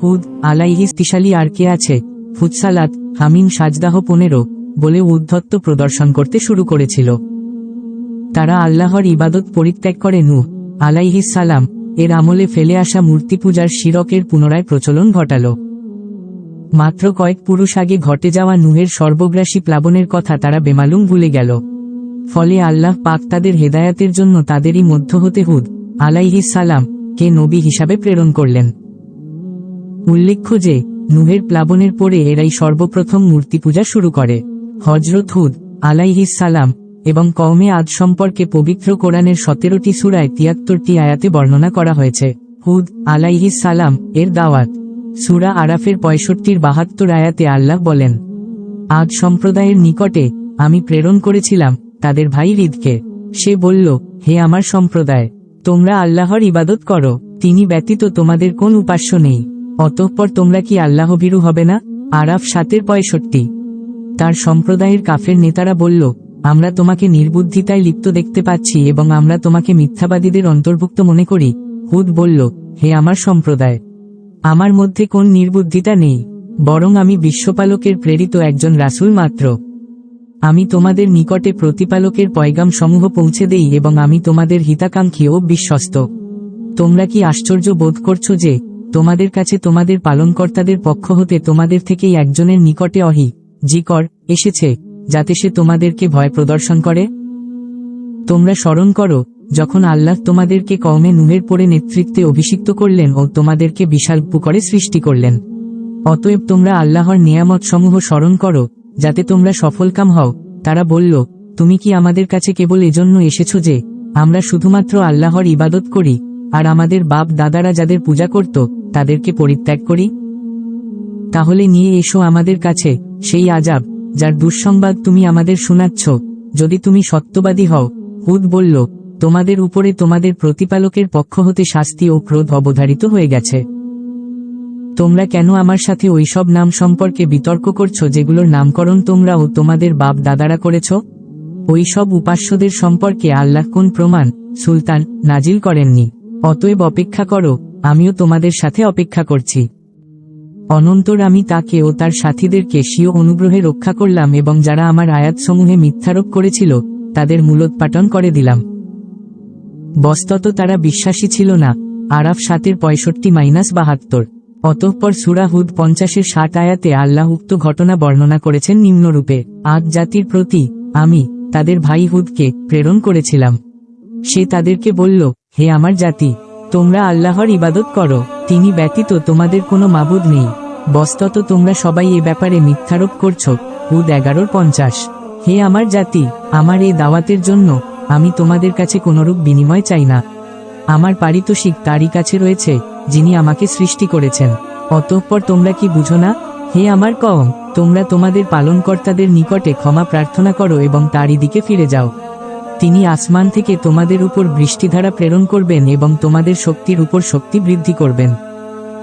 হুদ আলাইহিস তিশালি আর কে আছে? ফুতসালাত হামিম সাজদাহ 15 বলে উদ্ধত্ত প্রদর্শন করতে শুরু করেছিল। তারা আল্লাহর ইবাদত পরিত্যাগ করে নূহ আলাইহিস সালাম এর আমলে ফেলে আসা মূর্তি পূজার শিরকের পুনরায় প্রচলন ঘটাল। মাত্র কয়েক পুরুষ আগে ঘটে যাওয়া নূহের সর্বগ্রাসী প্লাবনের কথা তারা বেমালুম ভুলে গেল। ফলে আল্লাহ পাক তাদের হেদায়াতের জন্য তাদেরই মধ্য হতে হুদ আলাইহিস সালাম কে নবী হিসাবে প্রেরণ করলেন। উল্লেখ্য যে নূহের প্লাবনের পরে এরাই সর্বপ্রথম মূর্তি পূজা শুরু করে। হযরত হুদ আলাইহিস সালাম এবং কওমে আদ সম্পর্কে পবিত্র কোরআনের 17টি সূরায় 73টি আয়াতে বর্ণনা করা হয়েছে। হুদ আলাইহিস সালাম এর দাওয়াত। সূরা আরাফের 65-72 আয়াতে আল্লাহ বলেন, আদ সম্প্রদায়ের নিকটে আমি প্রেরণ করেছিলাম তাদের ভাই রিদকে। সে বলল, হে আমার সম্প্রদায়, তোমরা আল্লাহর ইবাদত করো, তিনি ব্যতীত তোমাদের কোন উপাস্য নেই। অতঃপর তোমরা কি আল্লাহভীরু হবে না? আরাফ 7-65। তার সম্প্রদায়ের কাফের নেতারা বলল, আমরা তোমাকে নির্বুদ্ধিতায় লিপ্ত দেখতে পাচ্ছি এবং আমরা তোমাকে মিথ্যাবাদীদের অন্তর্ভুক্ত মনে করি। হুদ বলল, হে আমার সম্প্রদায়, আমার মধ্যে কোন নির্বুদ্ধিতা নেই, বরং আমি বিশ্বপালকের প্রেরিত একজন রাসূল মাত্র। আমি তোমাদের নিকটে প্রতিপালকের পয়গাম সমূহ পৌঁছে দেই এবং আমি তোমাদের হিতাকাঙ্ক্ষী ও বিশ্বস্ত। তোমরা কি আশ্চর্য বোধ করছো যে তোমাদের কাছে তোমাদের পালনকর্তাদের পক্ষ হতে তোমাদের থেকেই একজনের নিকটে ওহী জিকর এসেছে, যাতে সে তোমাদেরকে ভয় প্রদর্শন করে? তোমরা স্মরণ করো যখন আল্লাহ তোমাদেরকে কওমে নূহের পরে নেতৃত্বে অভিষিক্ত করলেন ও তোমাদেরকে বিশাল পুকুরে সৃষ্টি করলেন। অতএব তোমরা আল্লাহর নিয়ামত সমূহ স্মরণ করো যাতে তোমরা সফলকাম হও। তারা বলল, তুমি কি আমাদের কাছে কেবল এজন্য এসেছো যে আমরা শুধুমাত্র আল্লাহর ইবাদত করি আর আমাদের বাপ দাদারা যাদের পূজা করত তাদেরকে পরিত্যাগ করি? তাহলে নিয়ে এসো আমাদের কাছে সেই আযাব যার দুঃসংবাদ তুমি আমাদের শোনাচ্ছ, যদি তুমি সত্যবাদী হও। হুদ বলল, তোমাদের উপরে তোমাদের প্রতিপালকের পক্ষ হতে শাস্তি ও ক্রোধ অবধারিত হয়ে গেছে। তোমরা কেন আমার সাথে ওইসব নাম সম্পর্কে বিতর্ক করছো যেগুলোর নামকরণ তোমরা ও তোমাদের বাপ দাদারা করেছ? ওইসব উপাস্যদের সম্পর্কে আল্লাহ কোন প্রমাণ সুলতান নাজিল করেননি। অতএব অপেক্ষা করো, আমিও তোমাদের সাথে অপেক্ষা করছি। অনন্তর আমি তাকে ও তার সাথীদেরকে স্বীয় অনুগ্রহে রক্ষা করলাম এবং যারা আমার আয়াতসমূহে মিথ্যারোপ করেছিল তাদের মূলোৎপাটন করে দিলাম। বস্তুত তারা বিশ্বাসী ছিল না। আরাফ 7-65-72। অতঃপর সূরা হুদ 50-60 আয়াতে আল্লাহ উক্ত ঘটনা বর্ণনা করেছেন নিম্নরূপে, আদ জাতির প্রতি আমি তাদের ভাই হুদকে প্রেরণ করেছিলাম। সে তাদেরকে বলল, হে আমার জাতি, তোমরা আল্লাহর ইবাদত করো, তিনি ব্যতীত তোমাদের কোনো মাবুদ নেই। বস্তুত তোমরা সবাই এ ব্যাপারে মিথ্যারোপ করছ। হুদ 11-50। হে আমার জাতি, আমার এই দাওয়াতের জন্য আমি তোমাদের কাছে কোনরূপ বিনিময় চাই না। আমার পারিতোষিক তারই কাছে রয়েছে যিনি আমাকে সৃষ্টি করেছেন। অতঃপর তোমরা কি বুঝো না? হে আমার কওম, তোমরা তোমাদের পালনকর্তাদের নিকটে ক্ষমা প্রার্থনা করো এবং তারই দিকে ফিরে যাও। তিনি আসমান থেকে তোমাদের উপর বৃষ্টিধারা প্রেরণ করবেন এবং তোমাদের শক্তির উপর শক্তি বৃদ্ধি করবেন।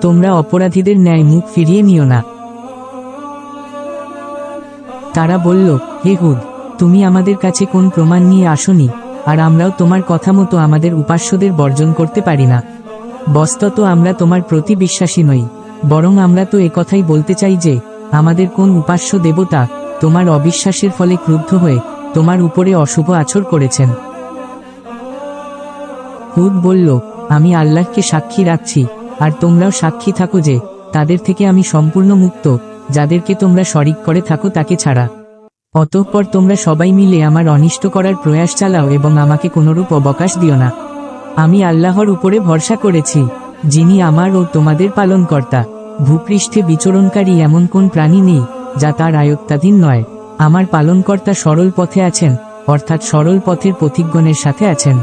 তোমরা অপরাধীদের ন্যায় মুখ ফিরিয়ে নিও না। তারা বলল, হে হুদ, তুমি আমাদের কাছে কোন প্রমাণ নিয়ে আসনি, আর আমরাও তোমার কথা মতো আমাদের উপাস্যদের বর্জন করতে পারি না। বস্তুত আমরা তোমার প্রতি বিশ্বাসী নই, বরং আমরা তো একথাই বলতে চাই যে আমাদের কোন উপাস্য দেবতা তোমার অবিশ্বাসের ফলে ক্রুদ্ধ হয়ে তোমার উপরে অশুভ আচরণ করেছেন। হুদ বলল, আমি আল্লাহকে সাক্ষী রাখছি আর তোমরাও সাক্ষী থাকো যে তাদের থেকে আমি সম্পূর্ণ মুক্ত, যাদেরকে তোমরা শরিক করে থাকো তাকে ছাড়া। অতঃপর তোমরা সবাই মিলে আমার অনিষ্ট করার প্রয়াস চালাও এবং আমাকে কোনরূপ অবকাশ দিও না। আমি আল্লাহর উপরে ভরসা করেছি, যিনি আমার ও তোমাদের পালনকর্তা। ভূপৃষ্ঠে বিচরণকারী এমন কোন প্রাণী নেই যা তার আয়ত্তাধীন নয়। আমার পালনকর্তা সরল পথে আছেন, অর্থাৎ সরল পথের পথিকগণের সাথে আছেন।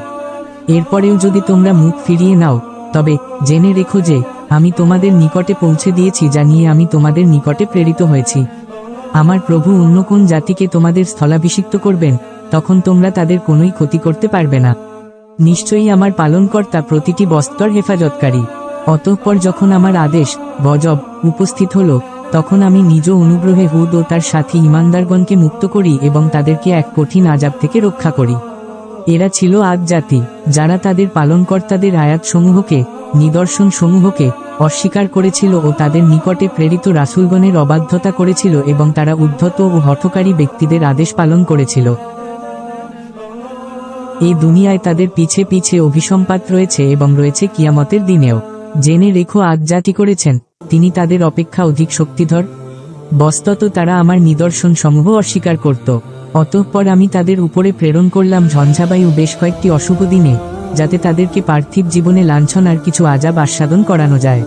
এরপরেও যদি তোমরা মুখ ফিরিয়ে নাও, তবে জেনে রেখো যে আমি তোমাদের নিকটে পৌঁছে দিয়েছি যা নিয়ে আমি তোমাদের নিকটে প্রেরিত হয়েছি। আমার প্রভু অন্য কোন জাতিকে তোমাদের স্থলাভিষিক্ত করবেন, তখন তোমরা তাদের কোনোই ক্ষতি করতে পারবে না। নিশ্চয়ই আমার পালনকর্তা প্রতিটি বস্তুর হেফাজতকারী। অতঃপর যখন আমার আদেশ গজব উপস্থিত হল, তখন আমি নিজ অনুগ্রহে হুদ ও তার সাথী ঈমানদারগণকে মুক্ত করি এবং তাদেরকে এক কঠিন আযাব থেকে রক্ষা করি। এরা ছিল আদ জাতি, যারা তাদের পালনকর্তাদের আয়াতসমূহকে নিদর্শন সমূহকে অস্বীকার করেছিল ও তাদের নিকটে প্রেরিত রাসূলগণের অবাধ্যতা করেছিল এবং তারা উদ্ধত ও হঠকারী ব্যক্তিদের আদেশ পালন করেছিল। এই দুনিয়ায় তাদের পিছে পিছে অভিসম্পাত রয়েছে এবং রয়েছে কিয়ামতের দিনেও। জেনে রেখো আজ জাতি করেছেন তিনি তাদের অপেক্ষা অধিক শক্তিধর। বস্তত তারা আমার নিদর্শন সমূহ অস্বীকার করত। অতঃপর আমি তাদের উপরে প্রেরণ করলাম ঝঞ্ঝাবায়ু বেশ কয়েকটি অশুভ দিনে, যাতে তাদেরকে পার্থিব জীবনে লাঞ্ছনার কিছু আযাব আস্বাদন করানো যায়।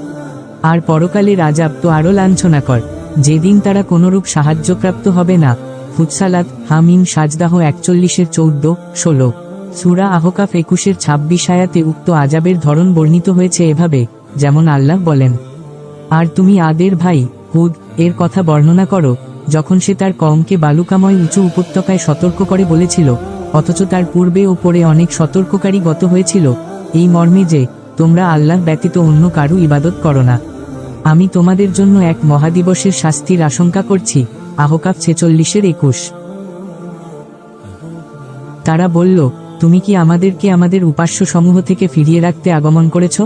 আর পরকালের আযাব তো আরও লাঞ্ছনাকর, যেদিন তারা কোনরূপ সাহায্যপ্রাপ্ত হবে না। ফুতসালাত হামিম সাজদাহ 41-14-16। সূরা আহকাফ 21-26 আয়াতে উক্ত আযাবের ধরন বর্ণিত হয়েছে এভাবে, যেমন আল্লাহ বলেন, আর তুমি আদের ভাই হুদ এর কথা বর্ণনা করো, যখন সে তার কওমকে বালুকাময় উঁচু উপত্যকায় সতর্ক করে বলেছিল, অথচ তার পূর্বে ও পরে অনেক সতর্ককারী গত হয়েছিল, এই মর্মে যে তোমরা আল্লাহ ব্যতীত অন্য কারু ইবাদত করো না। আমি তোমাদের জন্য এক মহাদিবসের শাস্তির আশঙ্কা করছি। আহকাফ 46-21। তারা বলল, তুমি কি আমাদেরকে আমাদের উপাস্য সমূহ থেকে ফিরিয়ে রাখতে আগমন করেছ?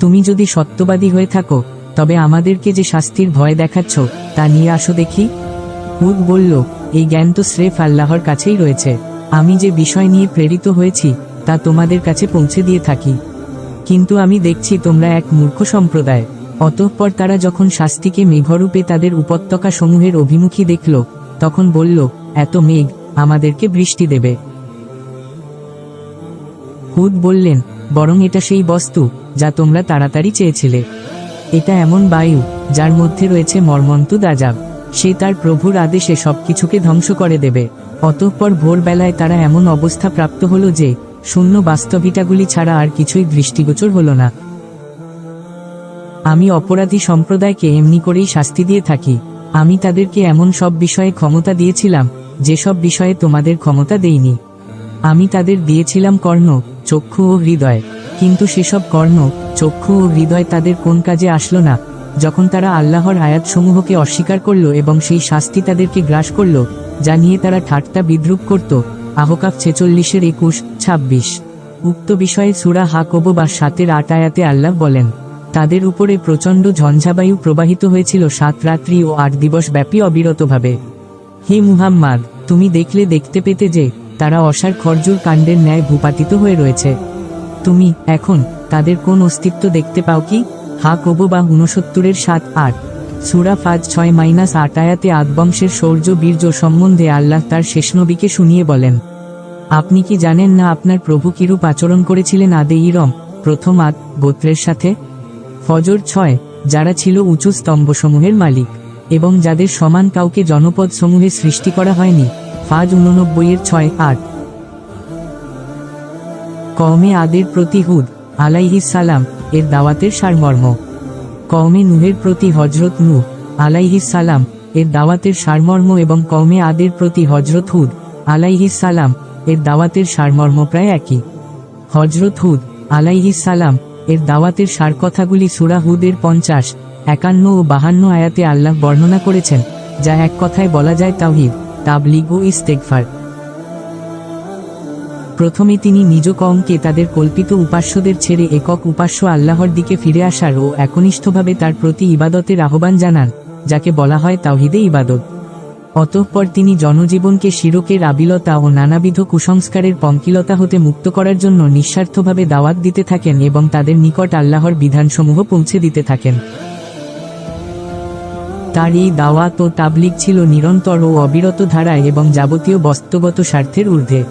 তুমি যদি সত্যবাদী হয়ে থাকো, তবে আমাদেরকে যে শাস্তির ভয় দেখাচ্ছ তা নিয়ে আসো দেখি। হুদ বলল, এই জ্ঞান তো স্রেফ আল্লাহর কাছেই রয়েছে। আমি যে বিষয় নিয়ে প্রেরিত হয়েছি তা তোমাদের কাছে পৌঁছে দিয়ে থাকি, কিন্তু আমি দেখছি তোমরা এক মূর্খ সম্প্রদায়। অতঃপর তারা যখন শাস্তিকে মেঘরূপে তাদের উপত্যকা সমূহের অভিমুখী দেখল, তখন বলল, এত মেঘ আমাদেরকে বৃষ্টি দেবে। হুদ বললেন, বরং এটা সেই বস্তু যা তোমরা তাড়াতাড়ি চেয়েছিলে। এটা এমন বায়ু যার মধ্যে রয়েছে মর্মন্তুদ আযাব। সে তার প্রভুর আদেশে সবকিছুকে ধ্বংস করে দেবে। অতঃপর ভোরবেলায় তারা এমন অবস্থা প্রাপ্ত হলো যে শূন্য বাস্তবিটাগুলি ছাড়া আর কিছুই দৃষ্টিগোচর হলো না। আমি অপরাধী সম্প্রদায়কে এমনি করেই শাস্তি দিয়ে থাকি। আমি তাদেরকে এমন সব বিষয়ে ক্ষমতা দিয়েছিলাম যেসব বিষয়ে তোমাদের ক্ষমতা দেইনি। আমি তাদের দিয়েছিলাম কর্ণ, চক্ষু ও হৃদয়, কিন্তু সেসব কর্ণ, চক্ষু ও হৃদয় তাদের কোন কাজে আসলো না, যখন তারা আল্লাহর আয়াতসমূহকে অস্বীকার করল এবং সেই শাস্তি তাদেরকে গ্রাস করল যা নিয়ে তারা ঠাট্টা বিদ্রূপ করত। আহকাফ 46-26। উক্ত বিষয়ে সূরা হাকব বা 7-8 আয়াতে আল্লাহ বলেন, তাদের উপরে প্রচণ্ড ঝঞ্ঝাবায়ু প্রবাহিত হয়েছিল 7 রাত্রি ও 8 দিবস ব্যাপী অবিরতভাবে। হে মুহাম্মদ, তুমি দেখতে পেতে যে তারা অসার খরজুর কাণ্ডের ন্যায় ভূপাতিত হয়ে রয়েছে। তুমি এখন তাদের কোন অস্তিত্ব দেখতে পাও কি? হাকব বা 69-7-8। সূরা ফাজ 6-8 আয়াতে আদ বংশের শৌর্য বীর্য সম্বন্ধে আল্লাহ তার শেষ নবীকে শুনিয়ে বলেন, আপনি কি জানেন না আপনার প্রভু কিরূপ আচরণ করেছিলেন আদে ইরম প্রথম আদ গোত্রের সাথে? ফজর 6, যারা ছিল উঁচু স্তম্ভসমূহের মালিক এবং যাদের সমান কাউকে জনপদ সমূহে সৃষ্টি করা হয়নি। ফাজ 89-6-8। কওমে আদের প্রতি হুদ আলাইহিস সালাম এর দাওয়াতের সারমর্ম। কওমে নূহের প্রতি হযরত নূহ আলাইহিস সালাম এর দাওয়াতের সারমর্ম এবং কওমে আদের প্রতি হযরত হুদ আলাইহিস সালাম এর দাওয়াতের সারমর্ম প্রায় একই। হযরত হুদ আলাইহিস সালাম এর দাওয়াতের সার কথাগুলি সূরা হুদের 50, 51 ও 52 আয়াতে আল্লাহ বর্ণনা করেছেন, যা এক কথায় বলা যায় তাওহীদ, তাবলীগ ও ইস্তেগফার। প্রথমে তিনি নিজ কওমকে তাদের কল্পিত উপাস্যদের ছেড়ে একক উপাস্য আল্লাহর দিকে ফিরে আসার ও একনিষ্ঠভাবে তার প্রতি ইবাদতের আহ্বান জানান, যাকে বলা হয় তাওহীদে ইবাদত। অতঃপর তিনি জনজীবনকে শিরকের আবিলতা ও নানাবিধ কুসংস্কারের পঙ্কিলতা হতে মুক্ত করার জন্য নিঃস্বার্থভাবে দাওয়াত দিতে থাকেন এবং তাদের নিকট আল্লাহর বিধানসমূহ পৌঁছে দিতে থাকেন। তার এই দাওয়াত ও তাবলীগ ছিল নিরন্তর ও অবিরত ধারায় এবং যাবতীয় বস্তুগত স্বার্থের ঊর্ধ্বে।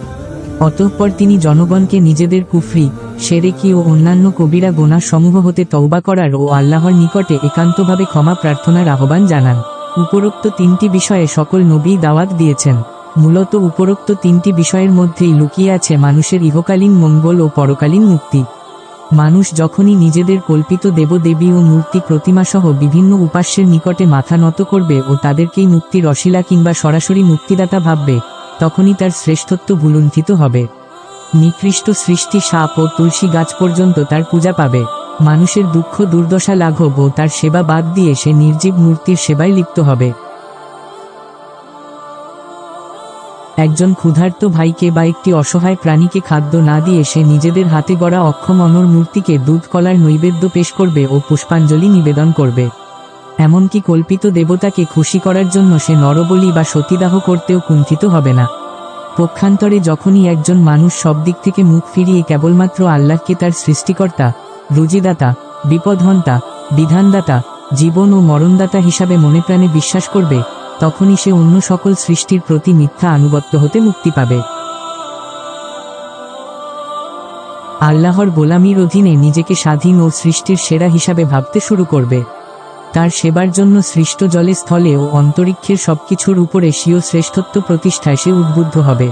অতঃপর তিনি জনগণকে নিজেদের কুফরি, শিরকি ও অন্যান্য কবিরা গুনাহ সমূহ হতে তওবা করার ও আল্লাহর নিকটে একান্তভাবে ক্ষমা প্রার্থনার আহ্বান জানান। উপরোক্ত 3টি বিষয়ে সকল নবী দাওয়াত দিয়েছেন। মূলত উপরোক্ত 3টি বিষয়ের মধ্যেই লুকিয়ে আছে মানুষের ইহকালীন মঙ্গল ও পরকালীন মুক্তি। মানুষ যখনই নিজেদের কল্পিত দেবদেবী ও মূর্তি প্রতিমাসহ বিভিন্ন উপাস্যের নিকটে মাথা নত করবে ও তাদেরকেই মুক্তির অশিলা কিংবা সরাসরি মুক্তিদাতা ভাববে, তখনই তার শ্রেষ্ঠত্ব ভুলুণ্ঠিত হবে। নিকৃষ্ট সৃষ্টি সাপ ও তুলসী গাছ পর্যন্ত তার পূজা পাবে। মানুষের দুঃখ দুর্দশা লাঘব ও তার সেবা বাদ দিয়ে সে নির্জীব মূর্তির সেবায় লিপ্ত হবে। একজন ক্ষুধার্ত ভাইকে বা একটি অসহায় প্রাণীকে খাদ্য না দিয়ে সে নিজেদের হাতে গড়া অক্ষম অনর মূর্তিকে দুধ কলার নৈবেদ্য পেশ করবে ও পুষ্পাঞ্জলি নিবেদন করবে। এমনকি কল্পিত দেবতাকে খুশি করার জন্য সে নরবলি বা সতীদাহ করতেও কুণ্ঠিত হবে না। পক্ষান্তরে যখনই একজন মানুষ সব দিক থেকে মুখ ফিরিয়ে কেবলমাত্র আল্লাহকে তার সৃষ্টিকর্তা, রুজিদাতা, বিপদহন্তা, বিধানদাতা, জীবন ও মরণদাতা হিসাবে মনে প্রাণে বিশ্বাস করবে, তখনই সে অন্য সকল সৃষ্টির প্রতি মিথ্যা আনুগত্য হতে মুক্তি পাবে। আল্লাহর গোলামির অধীনে নিজেকে স্বাধীন ও সৃষ্টির সেরা হিসাবে ভাবতে শুরু করবে। তার সেবার জন্য সৃষ্ট জলে স্থলে ও অন্তরিক্ষের সবকিছুর উপরে স্বীয় শ্রেষ্ঠত্ব প্রতিষ্ঠায় সে উদ্বুদ্ধ হবে।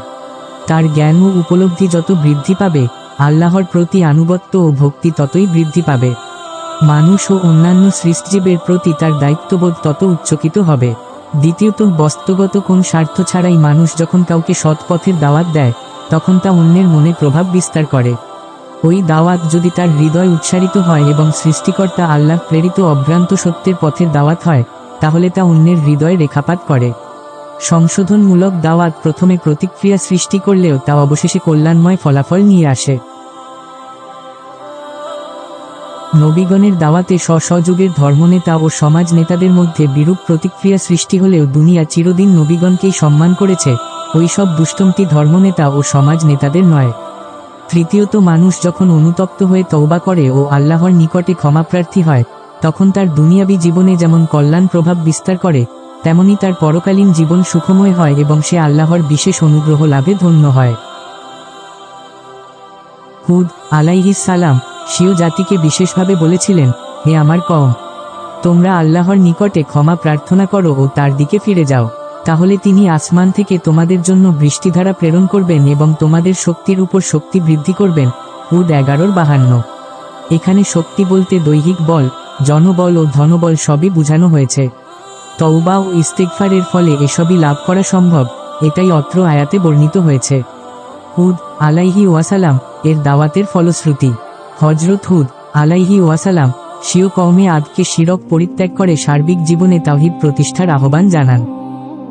তার জ্ঞান ও উপলব্ধি যত বৃদ্ধি পাবে, আল্লাহর প্রতি আনুগত্য ও ভক্তি ততই বৃদ্ধি পাবে। মানুষ ও অন্যান্য সৃষ্টজীবের প্রতি তার দায়িত্ববোধ তত উচ্চকিত হবে। দ্বিতীয়ত, বস্তুগত কোন স্বার্থ ছাড়াই মানুষ যখন কাউকে সৎ পথের দাওয়াত দেয়, তখন তা অন্যের মনে প্রভাব বিস্তার করে। ওই দাওয়াত যদি তার হৃদয় উৎসারিত হয় এবং সৃষ্টিকর্তা আল্লাহ প্রেরিত অভ্রান্ত সত্যের পথের দাওয়াত হয়, তাহলে তা অন্যের হৃদয়ে রেখাপাত করে। সংশোধনমূলক দাওয়াত প্রথমে প্রতিক্রিয়া সৃষ্টি করলেও তা অবশেষে কল্যাণময় ফলাফল নিয়ে আসে। নবীগণের দাওয়াতে স্ব-স্ব-যুগের ধর্মনেতা ও সমাজ নেতাদের মধ্যে বিরূপ প্রতিক্রিয়া সৃষ্টি হলেও দুনিয়া চিরদিন নবীগণকেই সম্মান করেছে, ওইসব দুষ্টমতি ধর্মনেতা ও সমাজ নেতাদের নয়। তৃতীয়ত, মানুষ যখন অনুতপ্ত হয়ে তওবা করে ও আল্লাহর নিকটে ক্ষমাপ্রার্থী হয়, তখন তার দুনিয়াবী জীবনে যেমন কল্যাণ প্রভাব বিস্তার করে, তেমনি তার পরকালীন জীবন সুখময় হয় এবং সে আল্লাহর বিশেষ অনুগ্রহ লাভে ধন্য হয়। হুদ আলাইহিস সালাম স্বীয় জাতিকে বিশেষভাবে বলেছিলেন, হে আমার কওম, তোমরা আল্লাহর নিকটে ক্ষমা প্রার্থনা করো ও তার দিকে ফিরে যাও, তাহলে তিনি আসমান থেকে তোমাদের জন্য বৃষ্টিধারা প্রেরণ করবেন এবং তোমাদের শক্তির উপর শক্তি বৃদ্ধি করবেন। হুদ 11:52। এখানে শক্তি বলতে দৈহিক বল, জনবল ও ধনবল সবই বোঝানো হয়েছে। তওবা ও ইস্তিগফারের ফলে এসবই লাভ করা সম্ভব, এটাই অত্র আয়াতে বর্ণিত হয়েছে। হুদ আলাইহি ওয়াসালাম এর দাওয়াতের ফলশ্রুতি। হযরত হুদ আলাইহি ওয়াসালাম স্বীয় কওমে আদকে শিরক পরিত্যাগ করে সার্বিক জীবনে তাওহীদ প্রতিষ্ঠার আহ্বান জানান।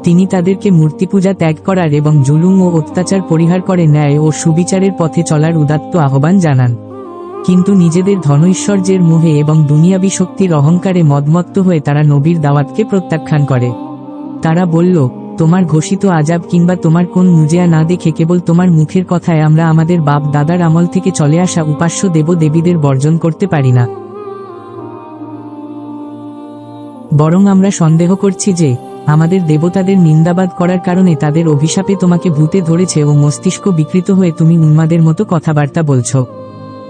তিনি তাদেরকে মূর্তিপূজা ত্যাগ করার এবং জুলুম ও অত্যাচার পরিহার করে ন্যায় ও সুবিচারের পথে চলার উদাত্ত আহ্বান জানান। কিন্তু নিজেদের ধনৈশ্বর্যের মোহে এবং দুনিয়াবী শক্তির অহংকারে মদমত্ত হয়ে তারা নবীর দাওয়াতকে প্রত্যাখ্যান করে। তারা বলল, তোমার ঘোষিত আযাব কিংবা তোমার কোন মুজিয়া না দেখে কেবল তোমার মুখের কথায় আমরা আমাদের বাপ দাদার আমল থেকে চলে আসা উপাস্য দেব দেবীদের বর্জন করতে পারি না। বরং আমরা সন্দেহ করছি যে আমাদের দেবতাদের নিন্দাবাদ করার কারণে তাদের অভিশাপে তোমাকে ভূতে ধরেছে ও মস্তিষ্ক বিকৃত হয়ে তুমি উন্মাদের মতো কথাবার্তা বলছ।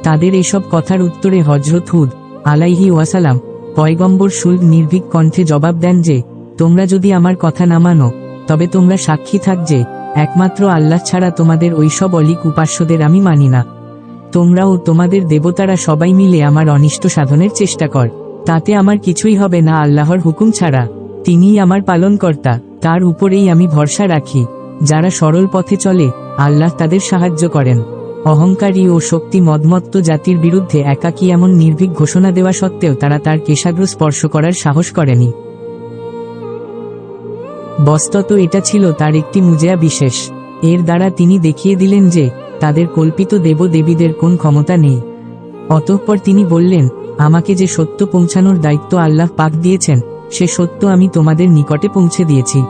তাদের এসব কথার উত্তরে হযরত হুদ আলাইহি ওয়াসালাম পয়গম্বর শুল্ক নির্ভীক কণ্ঠে জবাব দেন যে, তোমরা যদি আমার কথা না মানো, তবে তোমরা সাক্ষী থাক যে একমাত্র আল্লাহ ছাড়া তোমাদের ওইসব অলিক উপাস্যদের আমি মানি না। তোমরা ও তোমাদের দেবতারা সবাই মিলে আমার অনিষ্ট সাধনের চেষ্টা কর, তাতে আমার কিছুই হবে না আল্লাহর হুকুম ছাড়া। তিনিই আমার পালনকর্তা, তার উপরেই আমি ভরসা রাখি। যারা সরল পথে চলে, আল্লাহ তাদের সাহায্য করেন। অহংকারী ও শক্তি মদমত্ত জাতির বিরুদ্ধে একাকী এমন নির্ভীক ঘোষণা দেওয়া সত্ত্বেও তারা তার কেশাগ্র স্পর্শ করার সাহস করেনি। বস্তুত এটা ছিল তার একটি মুজিয়া বিশেষ। এর দ্বারা তিনি দেখিয়ে দিলেন যে তাদের কল্পিত দেব দেবীদের কোন ক্ষমতা নেই। অতঃপর তিনি বললেন, আমাকে যে সত্য পৌঁছানোর দায়িত্ব আল্লাহ পাক দিয়েছেন, সে সত্য আমি তোমাদের নিকটে পৌঁছে দিয়েছি।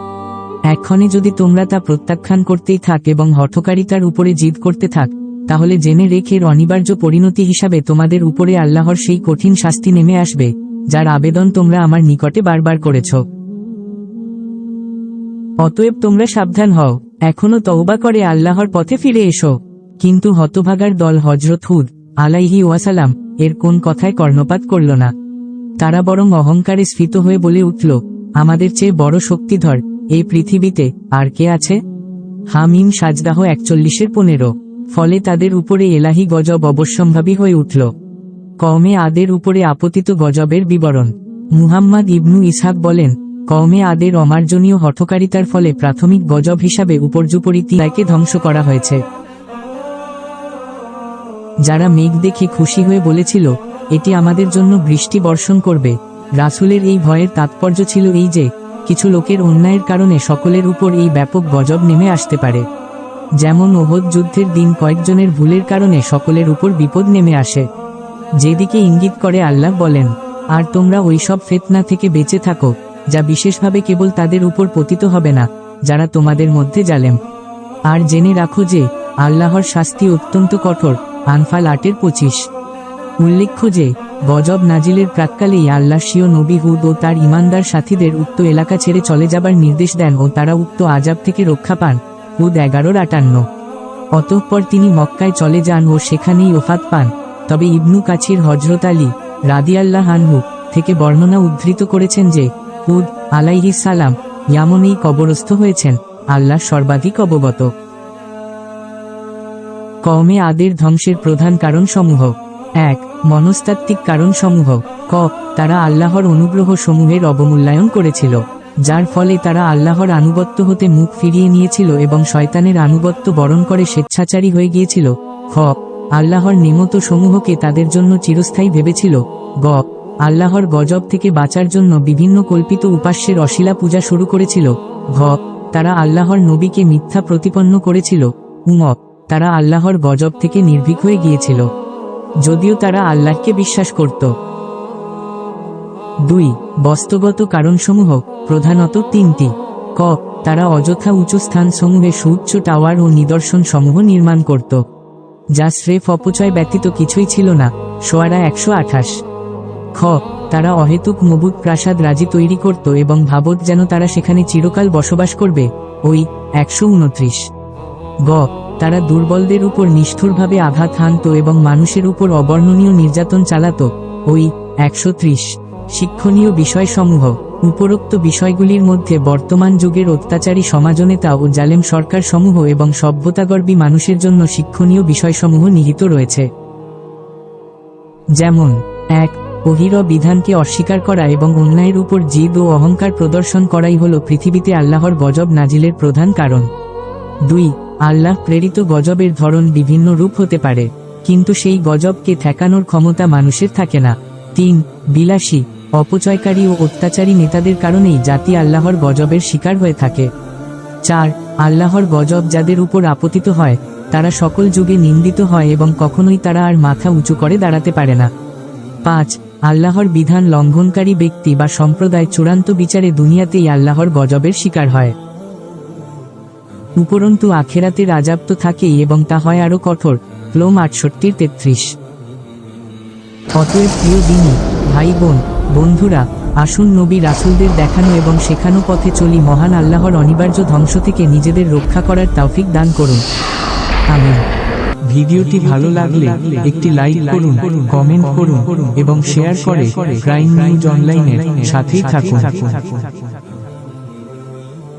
এক্ষণে যদি তোমরা তা প্রত্যাখ্যান করতেই থাক এবং হঠকারিতার উপরে জিদ করতে থাক, তাহলে জেনে রেখে এর অনিবার্য পরিণতি হিসাবে তোমাদের উপরে আল্লাহর সেই কঠিন শাস্তি নেমে আসবে, যার আবেদন তোমরা আমার নিকটে বারবার করেছ। অতএব তোমরা সাবধান হও, এখনো তওবা করে আল্লাহর পথে ফিরে এসো। কিন্তু হতভাগার দল হযরত হুদ আলাইহি ওয়াসালাম এর কোন কথায় কর্ণপাত করল না। তারা বরং অহংকারে স্ফীত হয়ে বলে উঠল, আমাদের চেয়ে বড় শক্তিধর এই পৃথিবীতে আর কে আছে? হামিম সাজদাহ 41:15। ফলে তাদের উপরে এলাহি গজব অবশ্যম্ভাবী হয়ে উঠল। কওমে আদের উপরে আপতিত গজবের বিবরণ। মুহাম্মদ ইবনু ইসহাক বলেন, কওমে আদের অমার্জনীয় হঠকারিতার ফলে প্রাথমিক গজব হিসাবে উপর্যুপরি তিনকে ধ্বংস করা হয়েছে। যারা মেঘ দেখে খুশি হয়ে বলেছিল, এটি আমাদের জন্য বৃষ্টি বর্ষণ করবে, রাসূলের এই ভয়ের তাৎপর্য ছিল এই যে, কিছু লোকের অন্যায়ের কারণে সকলের উপর এই ব্যাপক গজব নেমে আসতে পারে। যেমন ওহদ যুদ্ধের দিন কয়েকজনের ভুলের কারণে সকলের উপর বিপদ নেমে আসে, যেদিকে ইঙ্গিত করে আল্লাহ বলেন, আর তোমরা ওইসব ফিতনা থেকে বেঁচে থাকো যা বিশেষভাবে কেবল তাদের উপর পতিত হবে না যারা তোমাদের মধ্যে জালেম। আর জেনে রাখো যে আল্লাহর শাস্তি অত্যন্ত কঠোর। আনফাল 8:25। উল্লেখ্য যে গজব নাজিলের প্রাক্কালেই আল্লাহ স্বীয় নবী হুদ ও তার ঈমানদার সাথীদের উক্ত এলাকা ছেড়ে চলে যাবার নির্দেশ দেন ও তারা উক্ত আযাব থেকে রক্ষা পান। হুদ 11:58। অতঃপর তিনি মক্কায় চলে যান ও সেখানেই ওফাত পান। তবে ইবনু কাছির হযরত আলী রাদিয়াল্লাহু আনহু থেকে বর্ণনা উদ্ধৃত করেছেন যে হুদ আলাইহিস সালাম ইয়ামনেই কবরস্থ হয়েছেন। আল্লাহ সর্বাধিক অবগত। কওমে আদের ধ্বংসের প্রধান কারণসমূহ। 1. মনস্তাত্ত্বিক কারণসমূহ। ক. তারা আল্লাহর অনুগ্রহ সমূহের অবমূল্যায়ন করেছিল, যার ফলে তারা আল্লাহর আনুগত্য হতে মুখ ফিরিয়ে নিয়েছিল এবং শয়তানের আনুগত্য বরণ করে স্বেচ্ছাচারী হয়ে গিয়েছিল। খ. আল্লাহর নেমত সমূহকে তাদের জন্য চিরস্থায়ী ভেবেছিল। গ. আল্লাহর গজব থেকে বাঁচার জন্য বিভিন্ন কল্পিত উপাস্যের অশিলা পূজা শুরু করেছিল। ঘ. তারা আল্লাহর নবীকে মিথ্যা প্রতিপন্ন করেছিল। ঙ. তারা আল্লাহর গজব থেকে নির্ভীক হয়ে গিয়েছিল, যদিও তারা আল্লাহকে বিশ্বাস করত। 2. বস্তুগত কারণসমূহ। প্রধানত 3টি। ক. তারা অযথা উঁচু স্থানসমূহে সুউচ্চ টাওয়ার ও নিদর্শন সমূহ নির্মাণ করত, যা স্রেফ অপচয় ব্যতীত কিছুই ছিল না। শোয়ারা 128। খ. তারা অহেতুক মবুদ প্রাসাদ রাজি তৈরি করত এবং ভাবত যেন তারা সেখানে চিরকাল বসবাস করবে। ওই 129। গ. তারা দুর্বলদের উপর নিষ্ঠুরভাবে আঘাত হানত এবং মানুষের উপর অবর্ণনীয় নির্যাতন চালাত। ওই 130। শিক্ষণীয় বিষয়সমূহ। উপরোক্ত বিষয়গুলির মধ্যে বর্তমান যুগের অত্যাচারী সমাজনেতা ও জালেম সরকার সমূহ এবং সভ্যতাগর্বী মানুষের জন্য শিক্ষণীয় বিষয়সমূহ নিহিত রয়েছে। যেমন 1. ওহীর বিধানকে অস্বীকার করা এবং অন্যায়ের উপর জিদ ও অহংকার প্রদর্শন করাই হল পৃথিবীতে আল্লাহর গজব নাজিলের প্রধান কারণ। 2. আল্লাহ প্রেরিত গজবের ধরন বিভিন্ন রূপ হতে পারে, কিন্তু সেই গজবকে ঠেকানোর ক্ষমতা মানুষের থাকে না। 3. বিলাসী, অপচয়কারী ও অত্যাচারী নেতাদের কারণেই জাতি আল্লাহর গজবের শিকার হয়ে থাকে। 4. আল্লাহর গজব যাদের উপর আপতিত হয় তারা সকল যুগে নিন্দিত হয় এবং কখনোই তারা আর মাথা উঁচু করে দাঁড়াতে পারে না। 5. আল্লাহর বিধান লঙ্ঘনকারী ব্যক্তি বা সম্প্রদায় চূড়ান্ত বিচারে দুনিয়াতেই আল্লাহর গজবের শিকার হয়। উপরন্তু আখেরাতের আযাব তো থাকেই এবং তা হয় আরো কঠোর। ক্লোম 68:33। অতএব প্রিয় দিনী ভাই বোন বন্ধুরা, আসুন নবী রাসূলদের দেখানো এবং শেখানো পথে চলি। মহান আল্লাহর অনিবার্য ধ্বংস থেকে নিজেদের রক্ষা করার তৌফিক দান করুন। আমিন। ভিডিওটি ভালো লাগলে একটি লাইক করুন, কমেন্ট করুন এবং শেয়ার করে প্রাইম নিউজ অনলাইনের সাথেই থাকুন।